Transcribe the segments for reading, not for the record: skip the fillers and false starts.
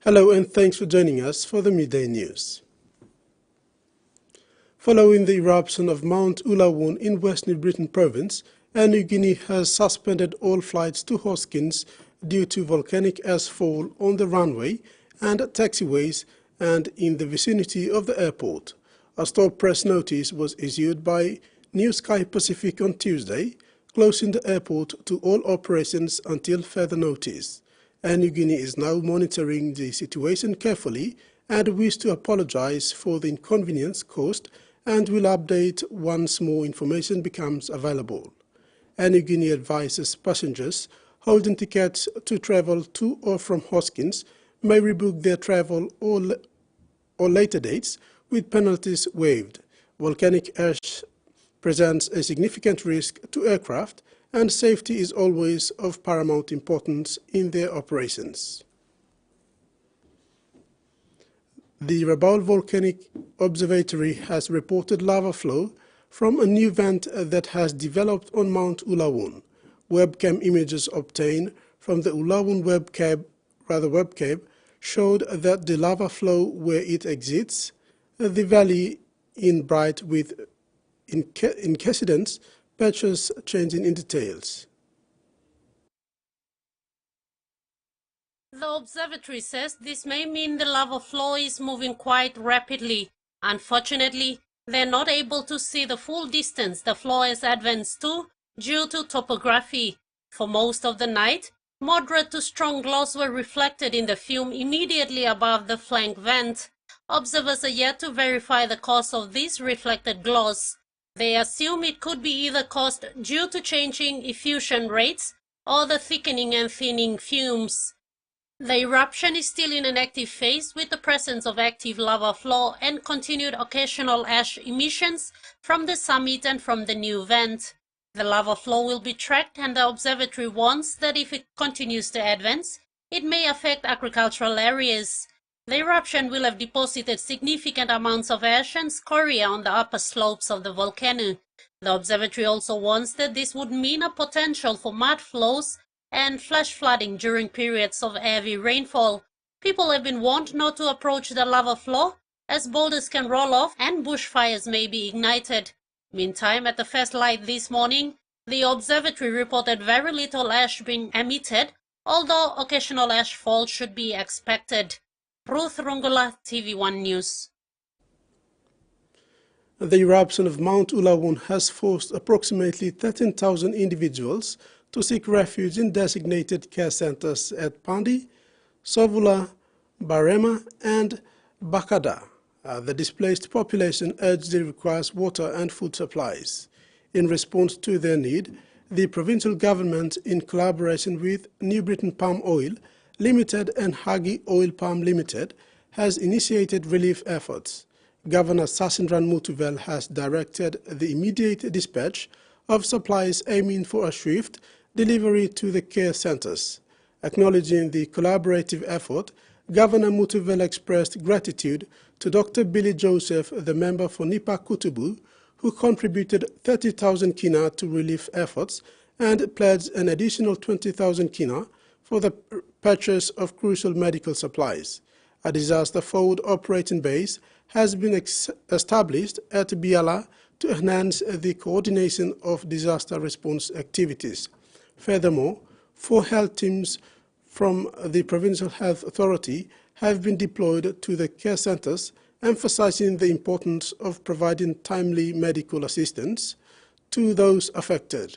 Hello and thanks for joining us for the Midday News. Following the eruption of Mount TVWAN in West New Britain Province, Air Niugini has suspended all flights to Hoskins due to volcanic ash fall on the runway and taxiways and in the vicinity of the airport. A stop press notice was issued by New Sky Pacific on Tuesday, closing the airport to all operations until further notice. Air Niugini is now monitoring the situation carefully and wishes to apologize for the inconvenience caused and will update once more information becomes available. Air Niugini advises passengers holding tickets to travel to or from Hoskins may rebook their travel or later dates with penalties waived. Volcanic ash presents a significant risk to aircraft, and safety is always of paramount importance in their operations. The Rabaul Volcanic Observatory has reported lava flow from a new vent that has developed on Mount TVWAN. Webcam images obtained from the TVWAN webcam showed that the lava flow where it exits the valley in bright with incandescent patches changing in details. The observatory says this may mean the lava flow is moving quite rapidly. Unfortunately, they're not able to see the full distance the flow has advanced to due to topography. For most of the night, moderate to strong glows were reflected in the fume immediately above the flank vent. Observers are yet to verify the cause of these reflected glows. They assume it could be either caused due to changing effusion rates or the thickening and thinning fumes. The eruption is still in an active phase with the presence of active lava flow and continued occasional ash emissions from the summit and from the new vent. The lava flow will be tracked, and the observatory warns that if it continues to advance, it may affect agricultural areas. The eruption will have deposited significant amounts of ash and scoria on the upper slopes of the volcano. The observatory also warns that this would mean a potential for mud flows and flash flooding during periods of heavy rainfall. People have been warned not to approach the lava flow, as boulders can roll off and bushfires may be ignited. Meantime, at the first light this morning, the observatory reported very little ash being emitted, although occasional ash fall should be expected. Ruth Rungula, TV1 News. The eruption of Mount TVWAN has forced approximately 13,000 individuals to seek refuge in designated care centers at Pandi, Sovula, Barema, and Bakada. The displaced population urgently requires water and food supplies. In response to their need, the provincial government, in collaboration with New Britain Palm Oil Limited and Hagi Oil Palm Limited, has initiated relief efforts. Governor Sasindran Mutuvel has directed the immediate dispatch of supplies aiming for a swift delivery to the care centers. Acknowledging the collaborative effort, Governor Mutuvel expressed gratitude to Dr. Billy Joseph, the member for Nipa Kutubu, who contributed 30,000 kina to relief efforts and pledged an additional 20,000 kina for the purchase of crucial medical supplies. A disaster-forward operating base has been established at Biala to enhance the coordination of disaster response activities. Furthermore, 4 health teams from the Provincial Health Authority have been deployed to the care centers, emphasizing the importance of providing timely medical assistance to those affected.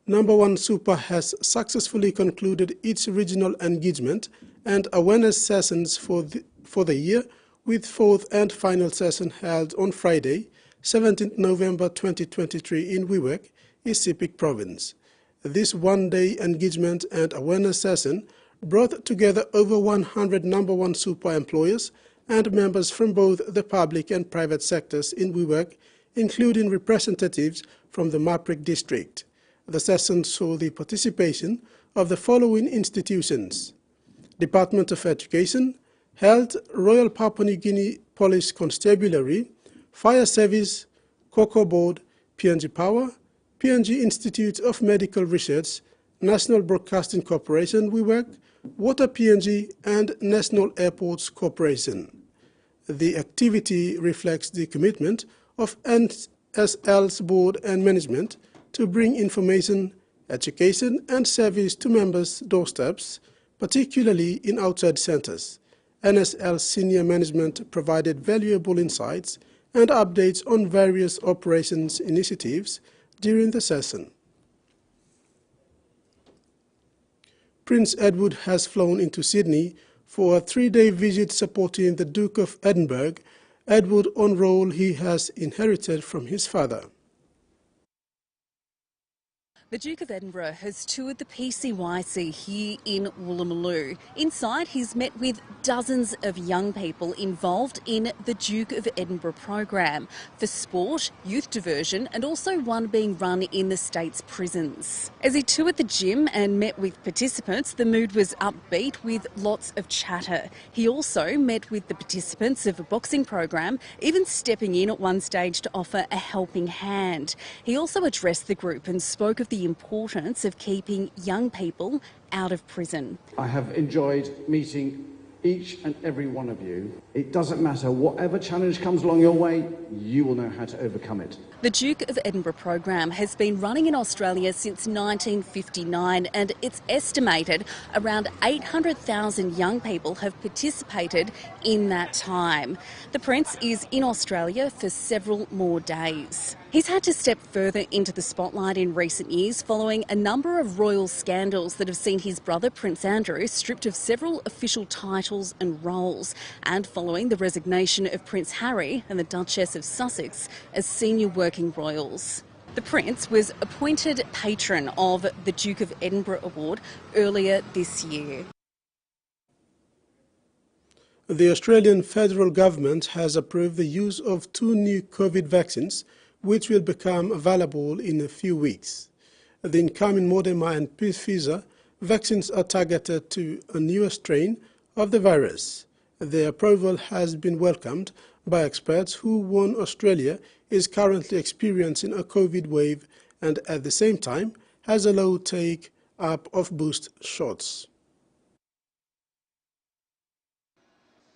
Number 1 Super has successfully concluded its regional engagement and awareness sessions for the year, with 4th and final session held on Friday, 17th November 2023 in Wewak, Isipik Province. This one-day engagement and awareness session brought together over 100 Number 1 Super employers and members from both the public and private sectors in Wewak, including representatives from the Maprik district. The session saw the participation of the following institutions: Department of Education, Health, Royal Papua New Guinea Police Constabulary, Fire Service, Cocoa Board, PNG Power, PNG Institute of Medical Research, National Broadcasting Corporation, WIWAC, Water PNG and National Airports Corporation. The activity reflects the commitment of NSL's board and management to bring information, education and service to members' doorsteps, particularly in outside centers. NSL senior management provided valuable insights and updates on various operations initiatives during the session. Prince Edward has flown into Sydney for a 3-day visit supporting the Duke of Edinburgh, Edward on role he has inherited from his father. The Duke of Edinburgh has toured the PCYC here in Woolloomooloo. Inside, he's met with dozens of young people involved in the Duke of Edinburgh program for sport, youth diversion and also one being run in the state's prisons. As he toured the gym and met with participants, the mood was upbeat with lots of chatter. He also met with the participants of a boxing program, even stepping in at one stage to offer a helping hand. He also addressed the group and spoke of the importance of keeping young people out of prison. I have enjoyed meeting each and every one of you. It doesn't matter, whatever challenge comes along your way, you will know how to overcome it. The Duke of Edinburgh program has been running in Australia since 1959 and it's estimated around 800,000 young people have participated in that time. The Prince is in Australia for several more days. He's had to step further into the spotlight in recent years following a number of royal scandals that have seen his brother Prince Andrew stripped of several official titles and roles, and following the resignation of Prince Harry and the Duchess of Sussex as senior working royals. The Prince was appointed patron of the Duke of Edinburgh Award earlier this year. The Australian federal government has approved the use of 2 new COVID vaccines, which will become available in a few weeks. The incoming Moderna and Pfizer vaccines are targeted to a newer strain of the virus. The approval has been welcomed by experts who warn Australia is currently experiencing a COVID wave and at the same time has a low take-up of booster shots.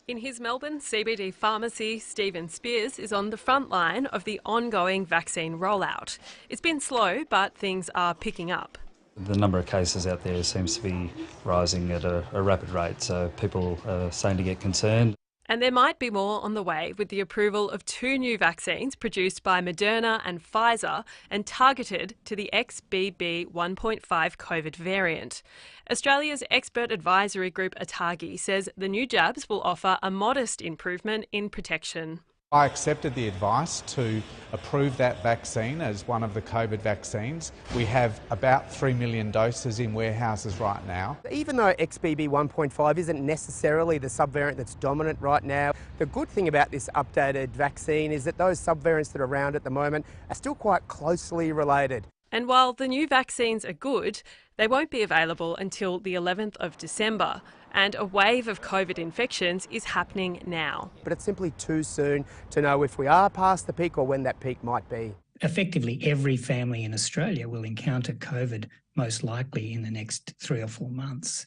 In his Melbourne CBD pharmacy, Stephen Spears is on the front line of the ongoing vaccine rollout. It's been slow, but things are picking up. The number of cases out there seems to be rising at a rapid rate, so people are starting to get concerned. And there might be more on the way with the approval of 2 new vaccines produced by Moderna and Pfizer and targeted to the XBB 1.5 COVID variant. Australia's expert advisory group ATAGI says the new jabs will offer a modest improvement in protection. I accepted the advice to approve that vaccine as one of the COVID vaccines. We have about 3 million doses in warehouses right now. Even though XBB 1.5 isn't necessarily the subvariant that's dominant right now, the good thing about this updated vaccine is that those subvariants that are around at the moment are still quite closely related. And while the new vaccines are good, they won't be available until the 11th of December. And a wave of COVID infections is happening now. But it's simply too soon to know if we are past the peak or when that peak might be. Effectively, every family in Australia will encounter COVID most likely in the next 3 or 4 months.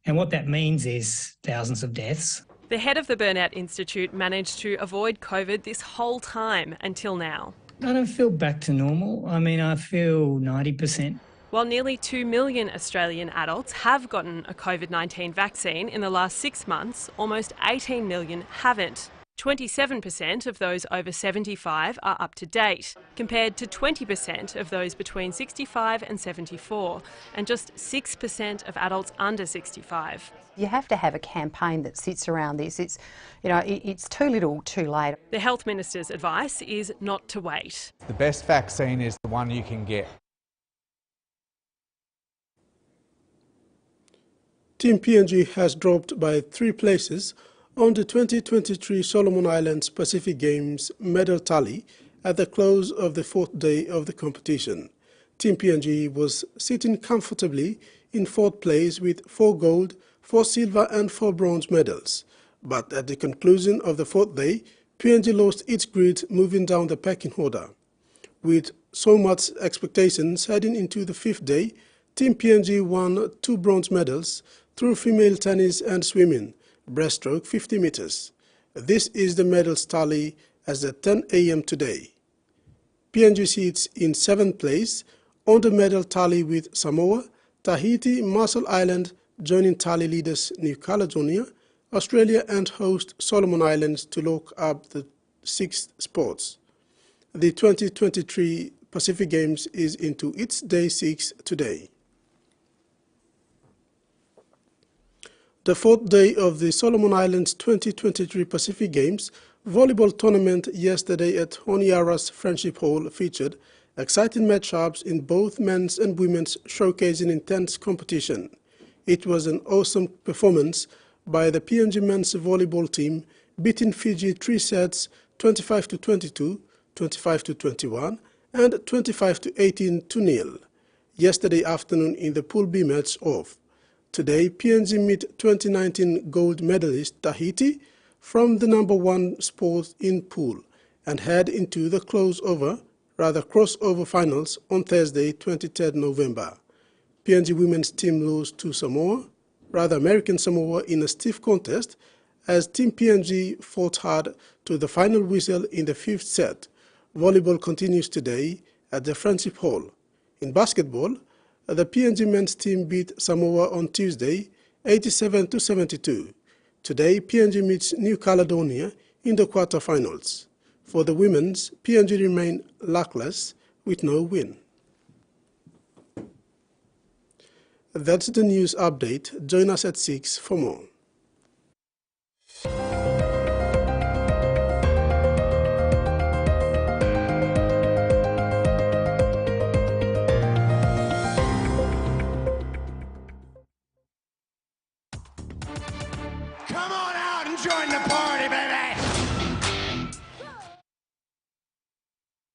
And what that means is thousands of deaths. The head of the Burnout Institute managed to avoid COVID this whole time until now. I don't feel back to normal. I mean, I feel 90%. While nearly 2 million Australian adults have gotten a COVID-19 vaccine in the last 6 months, almost 18 million haven't. 27% of those over 75 are up to date, compared to 20% of those between 65 and 74, and just 6% of adults under 65. You have to have a campaign that sits around this. It's too little, too late. The Health Minister's advice is not to wait. The best vaccine is the one you can get. Team PNG has dropped by 3 places on the 2023 Solomon Islands Pacific Games medal tally at the close of the 4th day of the competition. Team PNG was sitting comfortably in 4th place with 4 gold, 4 silver and 4 bronze medals. But at the conclusion of the 4th day, PNG lost its grid, moving down the pecking order. With so much expectations heading into the 5th day, Team PNG won 2 bronze medals, through female tennis and swimming, breaststroke 50 meters. This is the medals tally as at 10 a.m. today. PNG sits in 7th place on the medal tally with Samoa, Tahiti, Marshall Island joining tally leaders New Caledonia, Australia and host Solomon Islands to lock up the 6th spots. The 2023 Pacific Games is into its day 6 today. The 4th day of the Solomon Islands 2023 Pacific Games volleyball tournament yesterday at Honiara's Friendship Hall featured exciting matchups in both men's and women's, showcasing intense competition. It was an awesome performance by the PNG men's volleyball team, beating Fiji 3 sets 25-22, 25-21 and 25-18 to 0 yesterday afternoon in the Pool B match off. Today, PNG meet 2019 gold medalist Tahiti from the #1 spot in pool and head into the crossover finals on Thursday, 23rd November. PNG women's team lost to American Samoa in a stiff contest as Team PNG fought hard to the final whistle in the 5th set. Volleyball continues today at the Friendship Hall. In basketball, the PNG men's team beat Samoa on Tuesday, 87-72. Today, PNG meets New Caledonia in the quarterfinals. For the women's, PNG remain luckless with no win. That's the news update. Join us at 6 for more. Come on out and join the party, baby!